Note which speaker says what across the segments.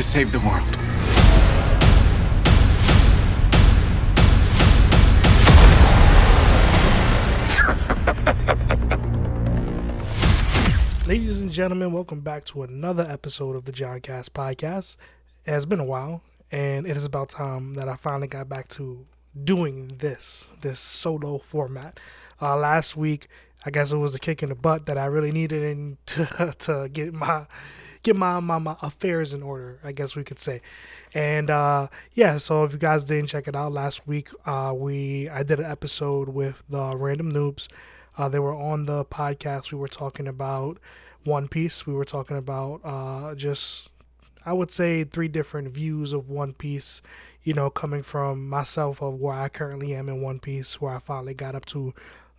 Speaker 1: to save the world.
Speaker 2: Ladies and gentlemen, welcome back to another episode of the Joncast podcast. It has been a while, and it is about time that I finally got back to doing this solo format. Last week, I guess it was a kick in the butt that I really needed to get my affairs in order, I guess we could say. And so if you guys didn't check it out last week, I did an episode with the Random Noobs. They were on the podcast. We were talking about One Piece. We were talking about I would say 3 different views of One Piece, coming from myself of where I currently am in One Piece, where I finally got up to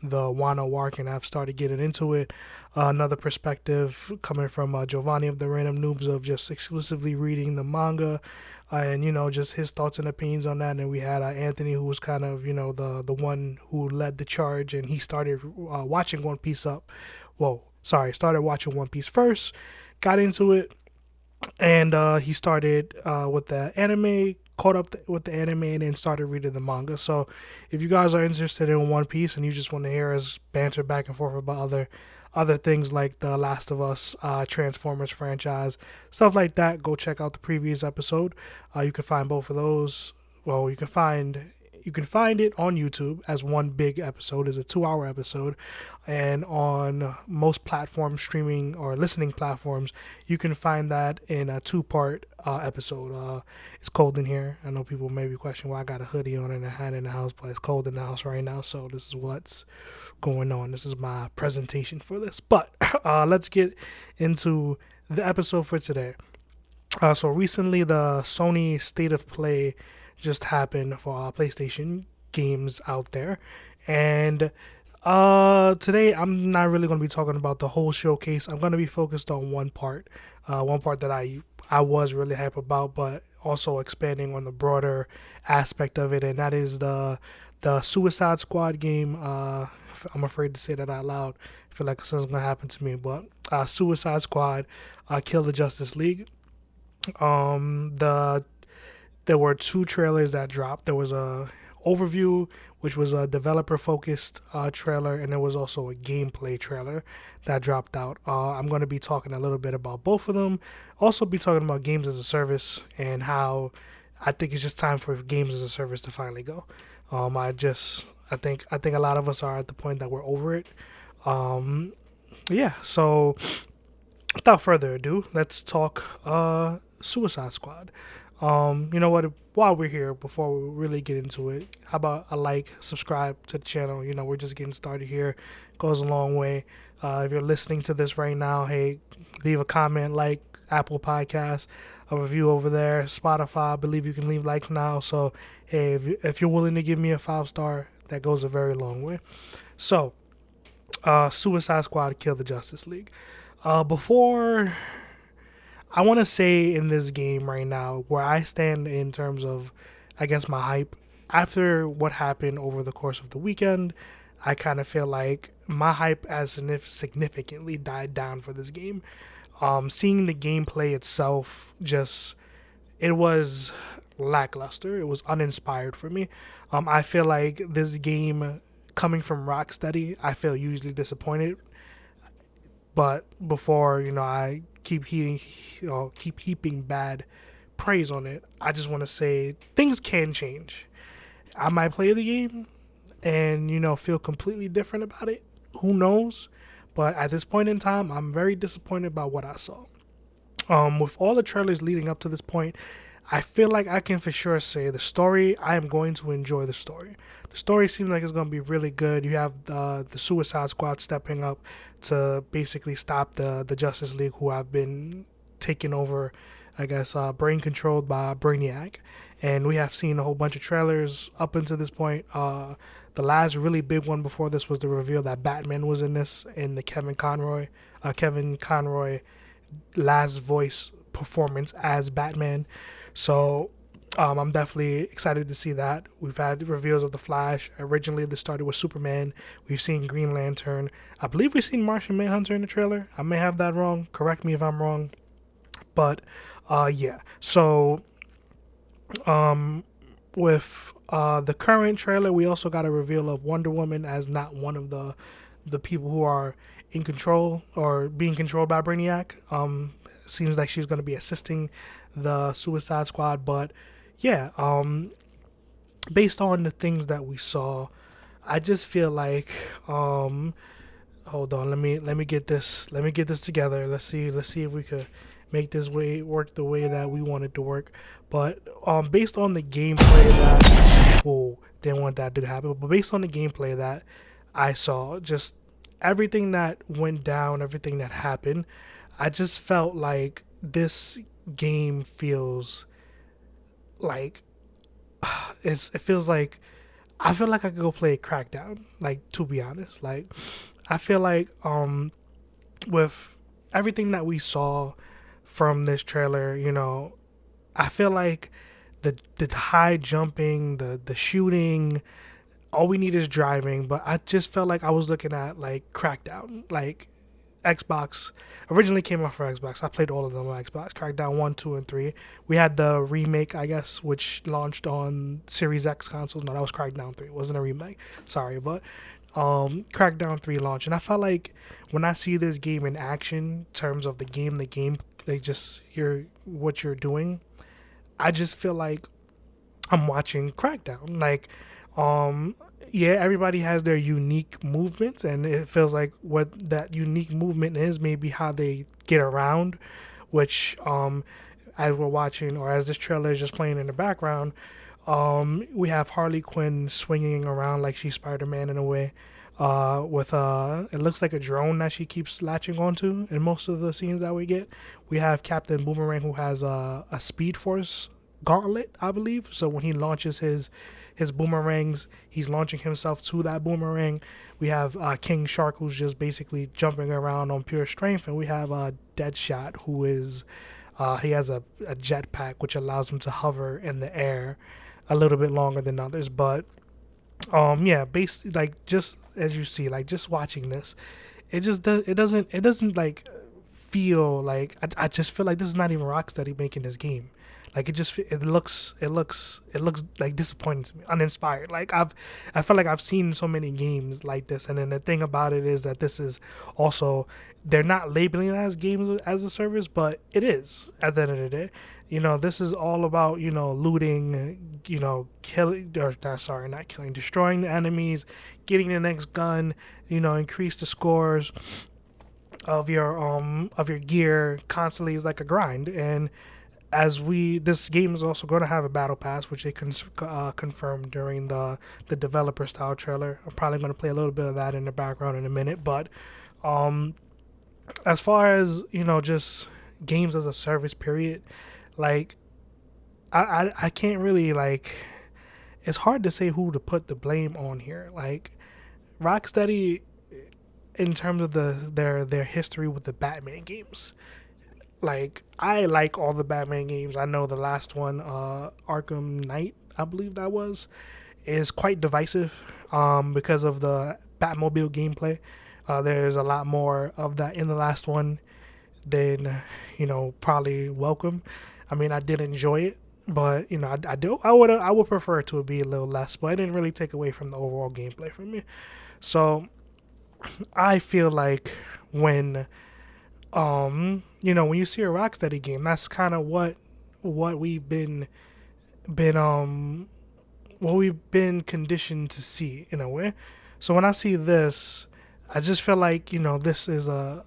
Speaker 2: the Wano arc and I've started getting into it. Another perspective coming from Giovanni of the Random Noobs of just exclusively reading the manga and, just his thoughts and opinions on that. And then we had Anthony, who was kind of, the one who led the charge, and he started watching One Piece started watching One Piece first, got into it, and he started with the anime, caught up with the anime, and then started reading the manga. So if you guys are interested in One Piece and you just want to hear us banter back and forth about other things like the Last of Us, Transformers franchise, stuff like that, go check out the previous episode. You can find both of those. Well, you can find it on YouTube as one big episode. It's a 2-hour episode, and on most platform streaming or listening platforms, you can find that in a 2-part episode. It's cold in here. I know people may be questioning why I got a hoodie on and a hat in the house, but it's cold in the house right now, so this is what's going on. This is my presentation for this. But let's get into the episode for today. So recently, the Sony State of Play just happened for PlayStation games out there, and today I'm not really going to be talking about the whole showcase. I'm going to be focused on one part that I was really hype about, but also expanding on the broader aspect of it, and that is the Suicide Squad game. I'm afraid to say that out loud. I feel like something's going to happen to me, but Suicide Squad, Kill the Justice League. There were 2 trailers that dropped. There was a overview, which was a developer-focused trailer, and there was also a gameplay trailer that dropped out. I'm going to be talking a little bit about both of them. Also be talking about games as a service and how I think it's just time for games as a service to finally go. I think a lot of us are at the point that we're over it. So without further ado, let's talk Suicide Squad. You know what? While we're here, before we really get into it, how about a like, subscribe to the channel? We're just getting started here. Goes a long way. If you're listening to this right now, hey, leave a comment, like Apple Podcasts, a review over there, Spotify. I believe you can leave likes now. So, hey, if you're willing to give me a 5-star, that goes a very long way. So, Suicide Squad, Kill the Justice League. Before I want to say in this game right now where I stand in terms of, I guess, my hype. After what happened over the course of the weekend, I kind of feel like my hype has significantly died down for this game. Seeing the gameplay itself, it was lackluster. It was uninspired for me. I feel like this game, coming from Rocksteady, I feel usually disappointed. But before, I keep heaping bad praise on it, I just want to say things can change. I might play the game and, feel completely different about it. Who knows? But at this point in time, I'm very disappointed about what I saw. With all the trailers leading up to this point, I feel like I can for sure say the story, I am going to enjoy the story. The story seems like it's going to be really good. You have the Suicide Squad stepping up to basically stop the Justice League, who have been taken over, I guess, brain controlled by Brainiac. And we have seen a whole bunch of trailers up until this point. The last really big one before this was the reveal that Batman was in this, in the Kevin Conroy last voice performance as Batman. So I'm definitely excited to see that. We've had reveals of The Flash. Originally, this started with Superman. We've seen Green Lantern. I believe we've seen Martian Manhunter in the trailer. I may have that wrong. Correct me if I'm wrong. But Yeah. So um, with the current trailer, we also got a reveal of Wonder Woman as not one of the people who are in control or being controlled by Brainiac. Seems like she's going to be assisting the Suicide Squad, but yeah, based on the things that we saw, I just feel like hold on, let me get this together. Let's see if we could make this way work the way that we want it to work. But based on the gameplay that whoa, didn't want that to happen, but based on the gameplay that I saw, just everything that went down, everything that happened, I just felt like this game feels like it feels like I feel like I could go play Crackdown. Like, to be honest, like I feel like with everything that we saw from this trailer, I feel like the high jumping, the shooting, all we need is driving. But I just felt like I was looking at like Crackdown, like Xbox. Originally came out for Xbox. I played all of them on Xbox. Crackdown 1, 2, and 3. We had the remake, I guess, which launched on Series X consoles. No, that was Crackdown 3. It wasn't a remake. Sorry, but Crackdown 3 launched, and I felt like when I see this game in action, in terms of the game, they just what you're doing. I just feel like I'm watching Crackdown. Like, um, yeah, everybody has their unique movements, and it feels like what that unique movement is, maybe how they get around, which as we're watching or as this trailer is just playing in the background, we have Harley Quinn swinging around like she's Spider Man in a way. With it looks like a drone that she keeps latching onto in most of the scenes that we get. We have Captain Boomerang who has a Speed Force gauntlet, I believe. So when he launches his boomerangs, he's launching himself to that boomerang. We have King Shark who's just basically jumping around on pure strength, and we have Deadshot who is he has a jetpack which allows him to hover in the air a little bit longer than others. But yeah, like just as you see, like just watching this, it doesn't like feel like I just feel like this is not even Rocksteady making this game. Like it looks like disappointing to me, uninspired. Like I feel like I've seen so many games like this, and then the thing about it is that this is also, they're not labeling it as games as a service, but it is at the end of the day. This is all about looting, killing, or sorry, not killing, destroying the enemies, getting the next gun, increase the scores of your gear constantly is like a grind. And this game is also going to have a battle pass, which they confirmed during the developer style trailer. I'm probably going to play a little bit of that in the background in a minute. But as far as just games as a service period, like I can't really, like, it's hard to say who to put the blame on here. Like, Rocksteady, in terms of their history with the Batman games, like, I like all the Batman games. I know the last one, Arkham Knight, I believe that was, is quite divisive because of the Batmobile gameplay. There's a lot more of that in the last one than probably welcome. I mean, I did enjoy it, but I would prefer it to be a little less, but it didn't really take away from the overall gameplay for me. So I feel like when when you see a Rocksteady game, that's kind of what we've been what we've been conditioned to see in a way. So when I see this, I just feel like this is a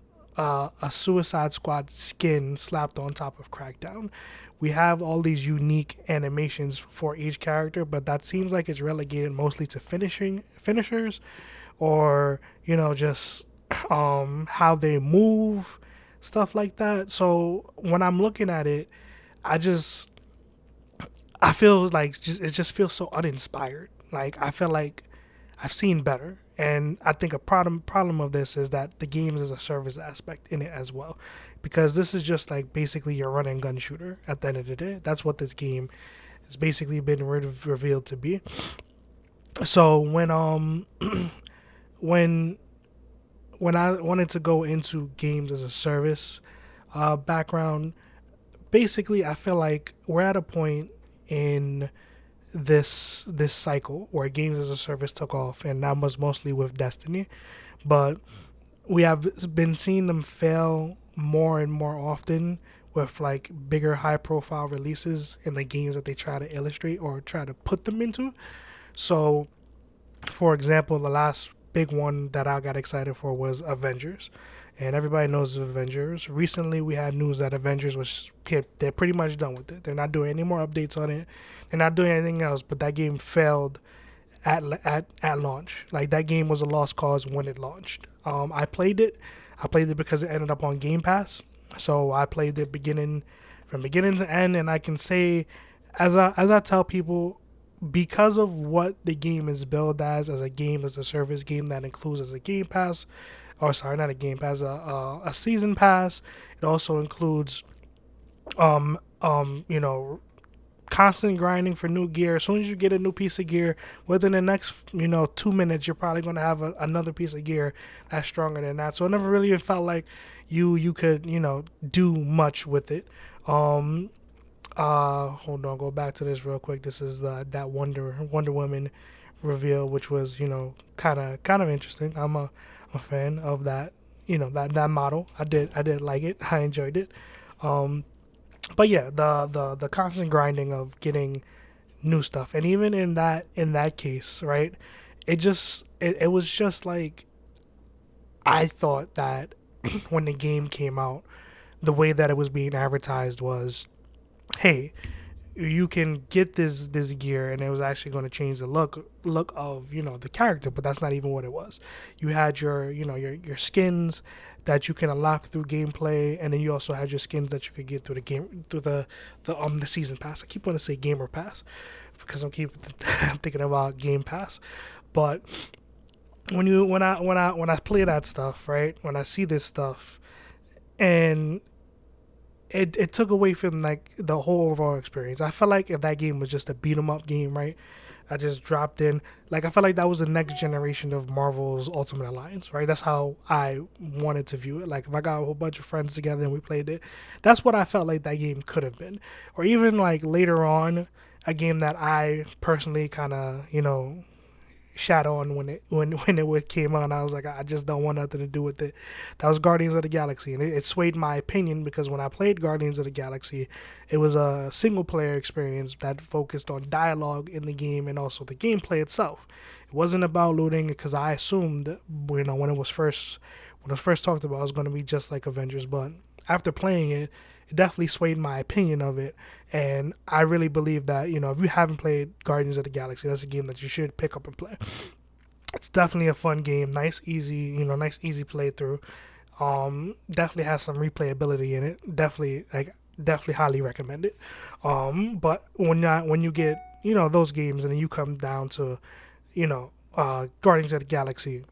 Speaker 2: Suicide Squad skin slapped on top of Crackdown. We have all these unique animations for each character, but that seems like it's relegated mostly to finishers, or just how they move, stuff like that. So when I'm looking at it, I just I feel like it just feels so uninspired. Like, I feel like I've seen better, and I think a problem of this is that the games as a service aspect in it as well, because this is just like basically your run and gun shooter at the end of the day. That's what this game has basically been revealed to be. So when when I wanted to go into games as a service background, basically, I feel like we're at a point in this cycle where games as a service took off, and that was mostly with Destiny. But we have been seeing them fail more and more often with like bigger, high profile releases in the games that they try to illustrate or try to put them into. So, for example, the last big one that I got excited for was Avengers. And everybody knows Avengers. Recently, we had news that Avengers they're pretty much done with it. They're not doing any more updates on it. They're not doing anything else. But that game failed at launch. Like, that game was a lost cause when it launched. I played it. I played it because it ended up on Game Pass. So I played it from beginning to end, and I can say, as I tell people, because of what the game is billed as a game as a service game that includes as a Game Pass, or sorry, not a Game Pass, a season pass. It also includes, you know, constant grinding for new gear. As soon as you get a new piece of gear, within the next 2 minutes, you're probably going to have another piece of gear that's stronger than that. So it never really felt like you could do much with it. Hold on, go back to this real quick. This is that Wonder Woman reveal, which was kind of interesting. I'm a fan of that that model. I did like it. I enjoyed it. But yeah, the constant grinding of getting new stuff, and even in that case, right? It was just like, I thought that when the game came out, the way that it was being advertised was, hey, you can get this gear, and it was actually going to change the look of the character, but that's not even what it was. You had your skins that you can unlock through gameplay, and then you also had your skins that you could get through the season pass. I keep wanting to say gamer pass because I'm thinking about Game Pass, but when I play that stuff, right? When I see this stuff, and it took away from like the whole overall experience. I felt like if that game was just a beat 'em up game, right? I just dropped in. Like, I felt like that was the next generation of Marvel's Ultimate Alliance, right? That's how I wanted to view it. Like, if I got a whole bunch of friends together and we played it, that's what I felt like that game could have been. Or even like later on, a game that I personally kind of shat on when it came out. I was like, I just don't want nothing to do with it. That was Guardians of the Galaxy, and it swayed my opinion because when I played Guardians of the Galaxy, it was a single player experience that focused on dialogue in the game and also the gameplay itself. It wasn't about looting, because I assumed when it was first talked about, it was going to be just like Avengers. But after playing it, it definitely swayed my opinion of it. And I really believe that, if you haven't played Guardians of the Galaxy, that's a game that you should pick up and play. It's definitely a fun game, nice easy playthrough. Definitely has some replayability in it. Definitely highly recommend it. But when you get those games, and then you come down to Guardians of the Galaxy,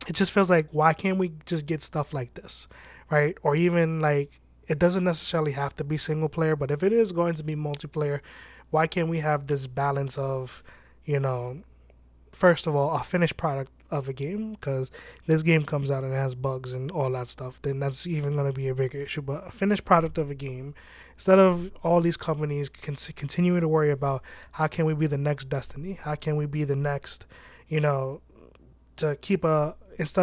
Speaker 2: it just feels like, why can't we just get stuff like this, right? Or even like, it doesn't necessarily have to be single player, but if it is going to be multiplayer, why can't we have this balance of, first of all, a finished product of a game? Because this game comes out and it has bugs and all that stuff, then that's even going to be a bigger issue. But a finished product of a game, instead of all these companies continuing to worry about how can we be the next Destiny, how can we be the next, instead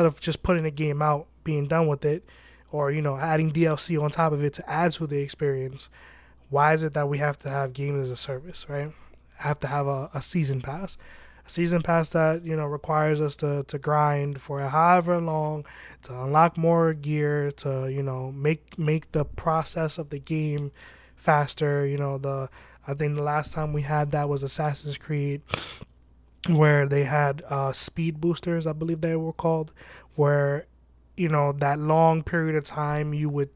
Speaker 2: of just putting a game out, being done with it, or adding DLC on top of it to add to the experience, why is it that we have to have games as a service, right? Have to have a season pass, that requires us to grind for however long to unlock more gear, to make the process of the game faster. I think the last time we had that was Assassin's Creed, where they had speed boosters, I believe they were called, where that long period of time you would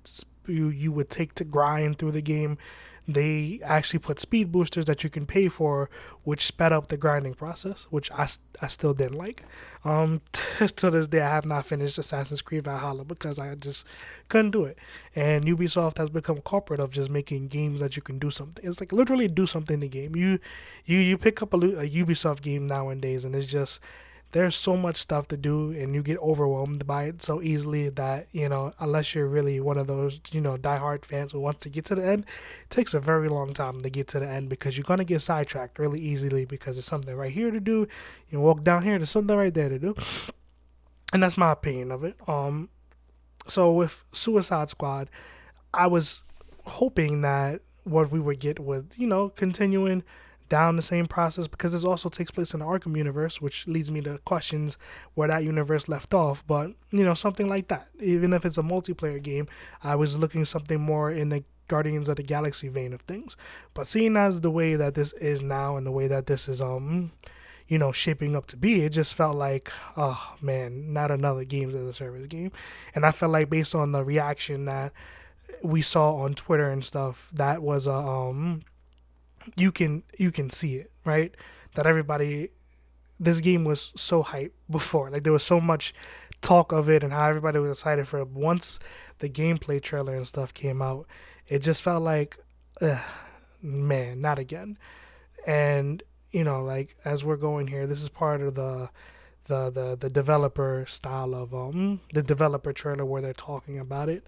Speaker 2: take to grind through the game. They actually put speed boosters that you can pay for, which sped up the grinding process, which I still didn't like. To this day, I have not finished Assassin's Creed Valhalla because I just couldn't do it. And Ubisoft has become corporate of just making games that you can do something. It's like literally do something in the game. You pick up a Ubisoft game nowadays, and it's just there's so much stuff to do and you get overwhelmed by it so easily that, unless you're really one of those, diehard fans who wants to get to the end, it takes a very long time to get to the end because you're going to get sidetracked really easily because there's something right here to do. You walk down here, there's something right there to do. And that's my opinion of it. So with Suicide Squad, I was hoping that what we would get with, continuing down the same process, because this also takes place in the Arkham universe, which leads me to questions where that universe left off. But, something like that. Even if it's a multiplayer game, I was looking something more in the Guardians of the Galaxy vein of things. But seeing as the way that this is now and the way that this is shaping up to be, it just felt like, oh man, not another games as a service game. And I felt like based on the reaction that we saw on Twitter and stuff, that was a you can see it, right? That everybody, this game was so hyped before. Like there was so much talk of it and how everybody was excited for it. Once the gameplay trailer and stuff came out, it just felt like, man, not again. And like as we're going here, this is part of the developer style of the developer trailer where they're talking about it.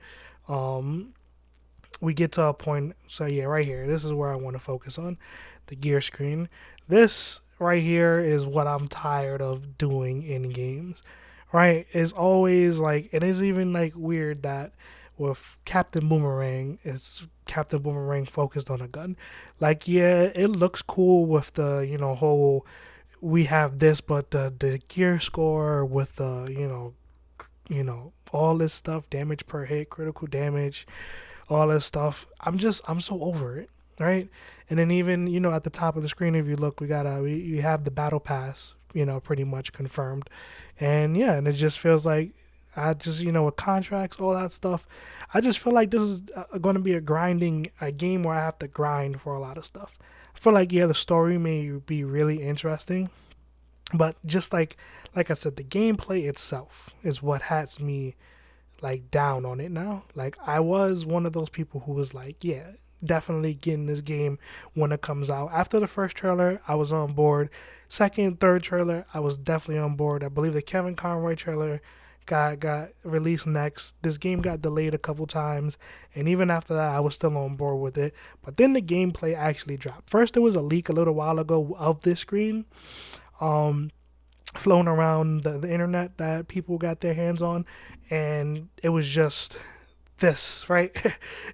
Speaker 2: We get to a point, so yeah, right here, this is where I want to focus on the gear screen. This right here is what I'm tired of doing in games, right? It's always like, it is even like weird that with Captain Boomerang, is Captain Boomerang focused on a gun. Like, yeah, it looks cool with the, whole, we have this, but the gear score with the, all this stuff, damage per hit, critical damage, all this stuff. I'm so over it, right? And then even, at the top of the screen, if you look, we have the battle pass, pretty much confirmed. And yeah, and it just feels like, I just, with contracts, all that stuff, I just feel like this is going to be a game where I have to grind for a lot of stuff. I feel like, yeah, the story may be really interesting, but just like I said, the gameplay itself is what has me like down on it now. Like I was one of those people who was like, yeah, definitely getting this game when it comes out. After the first trailer, I was on board. Second, third trailer, I was definitely on board. I believe the Kevin Conroy trailer got released next. This game got delayed a couple times, and even after that, I was still on board with it. But then the gameplay actually dropped. First, there was a leak a little while ago of this screen. Flown around the internet that people got their hands on, and it was just this, right?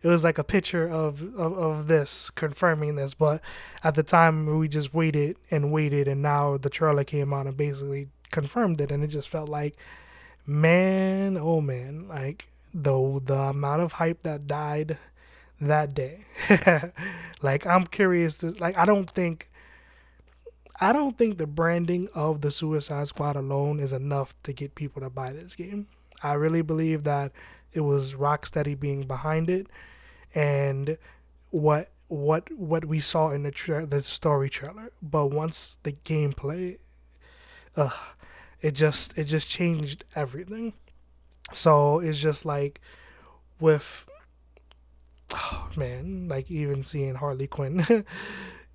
Speaker 2: It was like a picture of this confirming this, but at the time we just waited, and now the trailer came out and basically confirmed it, and it just felt like, man, oh man, like the amount of hype that died that day. Like I'm curious to, like, I don't think the branding of the Suicide Squad alone is enough to get people to buy this game. I really believe that it was Rocksteady being behind it, and what we saw in the story trailer. But once the gameplay, it just changed everything. So it's just like with, oh man, like even seeing Harley Quinn.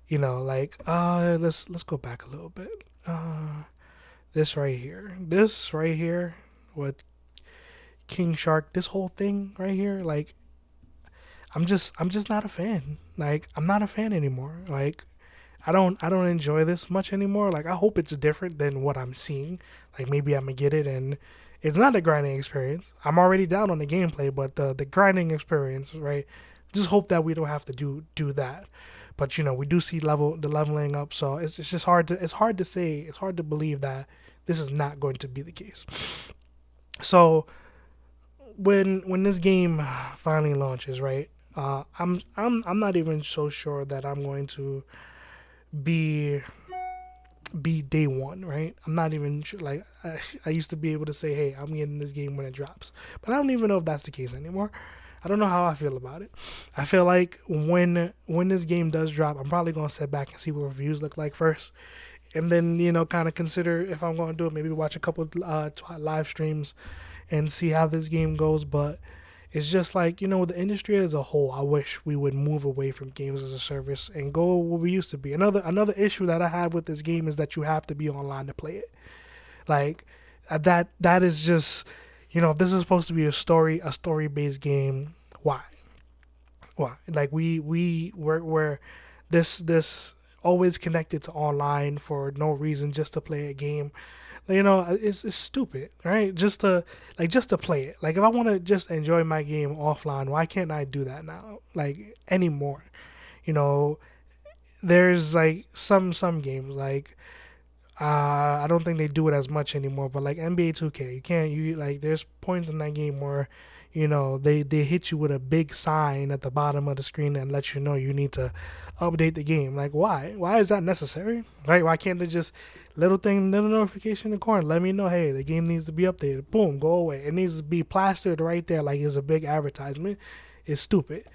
Speaker 2: Like let's go back a little bit. This right here with King Shark, this whole thing right here, like I'm just not a fan. Like I'm not a fan anymore. Like I don't enjoy this much anymore. Like I hope it's different than what I'm seeing. Like maybe I'm gonna get it and it's not a grinding experience. I'm already down on the gameplay, but the grinding experience, right? Just hope that we don't have to do that. But we do see the leveling up, so it's just hard to say, it's hard to believe that this is not going to be the case. So when this game finally launches, right? I'm not even so sure that I'm going to be day one, right? I'm not even sure. Like I used to be able to say, hey, I'm getting this game when it drops, but I don't even know if that's the case anymore. I don't know how I feel about it. I feel like when this game does drop, I'm probably gonna sit back and see what reviews look like first, and then kind of consider if I'm gonna do it. Maybe watch a couple live streams and see how this game goes. But it's just like the industry as a whole. I wish we would move away from games as a service and go where we used to be. Another issue that I have with this game is that you have to be online to play it. Like that is just, if this is supposed to be a story based game, why? Why? Like we're this always connected to online for no reason, just to play a game. It's stupid, right? Just to play it. Like if I want to just enjoy my game offline, why can't I do that now? Like anymore. You know, there's like some games like I don't think they do it as much anymore, but like NBA 2K, you like there's points in that game where they hit you with a big sign at the bottom of the screen and let you know you need to update the game. Like why is that necessary? Right? Why can't they just little notification in the corner let me know, hey, the game needs to be updated. Boom, go away. It needs to be plastered right there like it's a big advertisement. It's stupid.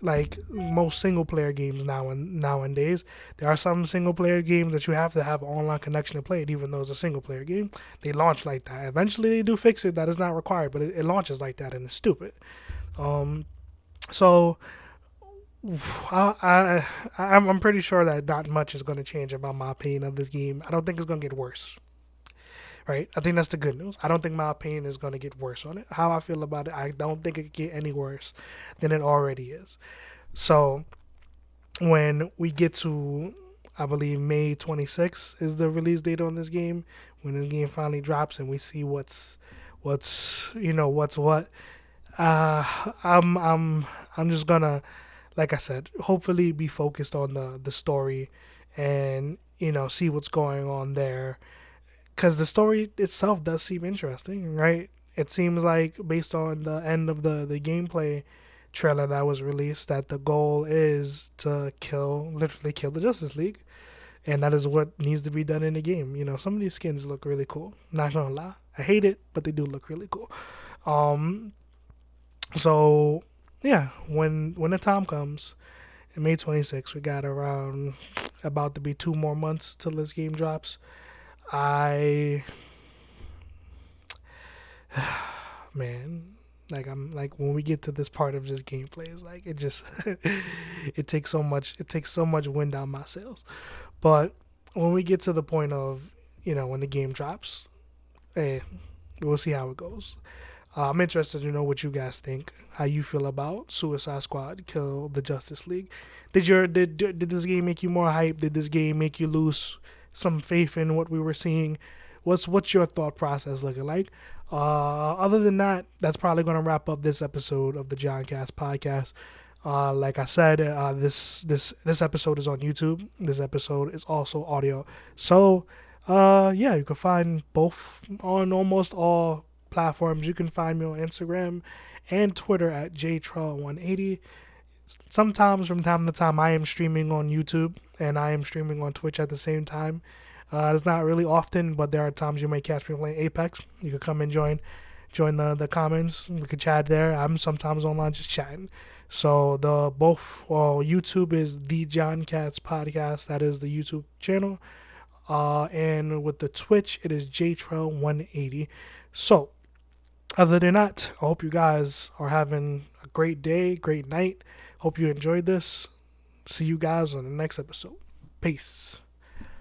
Speaker 2: Like most single player games nowadays, there are some single player games that you have to have an online connection to play it, even though it's a single player game. They launch like that. Eventually, they do fix it that is not required, but it launches like that, and it's stupid. So I'm pretty sure that not much is going to change about my opinion of this game. I don't think it's going to get worse. Right? I think that's the good news. I don't think my opinion is going to get worse on it. How I feel about it, I don't think it could get any worse than it already is. So when we get to, I believe May 26th is the release date on this game. When this game finally drops and we see what's what. I'm just gonna, like I said, hopefully be focused on the story, and see what's going on there, because the story itself does seem interesting, right? It seems like based on the end of the gameplay trailer that was released, that the goal is to literally kill the Justice League, and that is what needs to be done in the game. Some of these skins look really cool. Not gonna lie, I hate it, but they do look really cool. Um, so yeah, when the time comes, in May 26th, we got around about to be 2 more months till this game drops. I man, like I'm like when we get to this part of this gameplay, it's like it just it takes so much wind out my sails. But when we get to the point of when the game drops, hey, we'll see how it goes. I'm interested to know what you guys think, how you feel about Suicide Squad Kill the Justice League. Did this game make you more hype? Did this game make you lose some faith in what we were seeing? What's your thought process looking like? Other than that, that's probably going to wrap up this episode of the Joncast podcast. Like I said, this episode is on YouTube. This episode is also audio. So, yeah, you can find both on almost all platforms. You can find me on Instagram and Twitter at jtrell180. Sometimes, from time to time, I am streaming on YouTube and I am streaming on Twitch at the same time. It's not really often, but there are times you may catch me playing Apex. You could come and join the comments. We could chat there. I'm sometimes online just chatting. So YouTube is the Joncast podcast. That is the YouTube channel. And with the Twitch, it is jtrail180. So other than that, I hope you guys are having a great day, great night. Hope you enjoyed this. See you guys on the next episode. Peace.